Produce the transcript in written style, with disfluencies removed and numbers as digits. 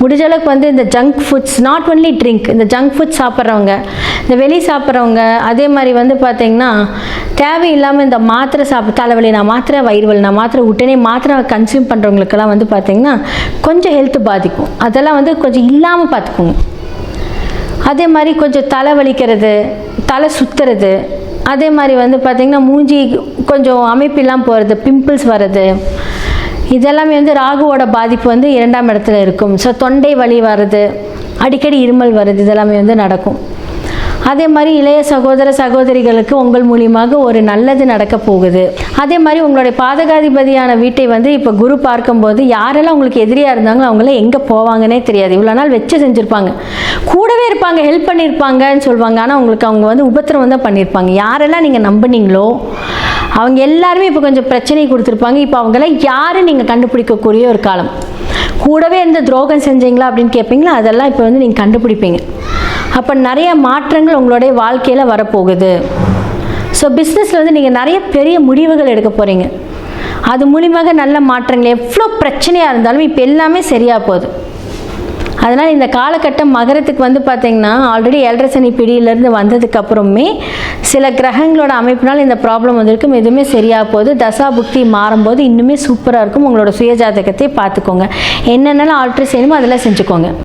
முடிஞ்ச அளவுக்கு வந்து இந்த junk foods, not only drink, இந்த ஜங்க் ஃபுட் சாப்பிட்றவங்க, இந்த வெளி சாப்பிட்றவங்க, அதே மாதிரி வந்து பார்த்திங்கன்னா தேவையில்லாமல் இந்த மாத்திரை தலைவலி நான் மாத்திரை, வயிறு வலி நான் மாத்திரை, உடனே மாத்திரை கன்சியூம் பண்ணுறவங்களுக்கெல்லாம் வந்து பார்த்திங்கன்னா கொஞ்சம் ஹெல்த் பாதிக்கும். அதெல்லாம் வந்து கொஞ்சம் இல்லாமல் பார்த்துக்கோங்க. அதே மாதிரி கொஞ்சம் தலை வலிக்கிறது, தலை சுற்றுறது, அதே மாதிரி வந்து பார்த்திங்கன்னா மூஞ்சி கொஞ்சம் அமைப்பில்லாம் போகிறது, பிம்பிள்ஸ் வர்றது, இதெல்லாமே வந்து ராகுவோட பாதிப்பு வந்து 2ஆம் இடத்துல இருக்கும். ஸோ தொண்டை வலி வர்றது, அடிக்கடி இருமல் வர்றது, இதெல்லாமே வந்து நடக்கும். அதே மாதிரி இளைய சகோதர சகோதரிகளுக்கு உங்கள் மூலியமாக ஒரு நல்லது நடக்க போகுது. அதே மாதிரி உங்களுடைய பாதகாதிபதியான வீட்டை வந்து இப்போ குரு பார்க்கும்போது யாரெல்லாம் உங்களுக்கு எதிரியாக இருந்தாங்களோ அவங்களாம் எங்கே போவாங்கன்னே தெரியாது. இவ்வளோ நாள் வச்சு செஞ்சுருப்பாங்க, கூடவே இருப்பாங்க, ஹெல்ப் பண்ணியிருப்பாங்கன்னு சொல்லுவாங்க. ஆனால் உங்களுக்கு அவங்க வந்து உபத்திரவம் தான் பண்ணியிருப்பாங்க. யாரெல்லாம் நீங்கள் நம்பினீங்களோ அவங்க எல்லாருமே இப்போ கொஞ்சம் பிரச்சனை கொடுத்துருப்பாங்க. இப்போ அவங்களாம் யாரும் நீங்கள் கண்டுபிடிக்கக்கூடிய ஒரு காலம். கூடவே இந்த துரோகம் செஞ்சீங்களா அப்படின்னு கேட்பீங்களா, அதெல்லாம் இப்போ வந்து நீங்கள் கண்டுபிடிப்பீங்க. அப்போ நிறைய மாற்றங்கள் உங்களுடைய வாழ்க்கையில் வரப்போகுது. ஸோ பிஸ்னஸில் வந்து நீங்கள் நிறைய பெரிய முடிவுகள் எடுக்க போகிறீங்க. அது மூலியமாக நல்ல மாற்றங்கள், எவ்வளோ பிரச்சனையாக இருந்தாலும் இப்போ எல்லாமே சரியாக போகுது. அதனால் இந்த காலகட்டம் மகரத்துக்கு வந்து பார்த்திங்கன்னா ஆல்ரெடி 7.5 சனி பிடியிலேருந்து வந்ததுக்கப்புறமே சில கிரகங்களோட அமைப்பினால் இந்த ப்ராப்ளம் வந்திருக்கும். எதுவுமே சரியாக போகுது. தசா புக்தி மாறும்போது இன்னுமே சூப்பராக இருக்கும். உங்களோட சுயஜாதகத்தை பார்த்துக்கோங்க. என்னென்னலாம் ஆல்ட்ரு செய்யணுமோ அதெல்லாம் செஞ்சுக்கோங்க.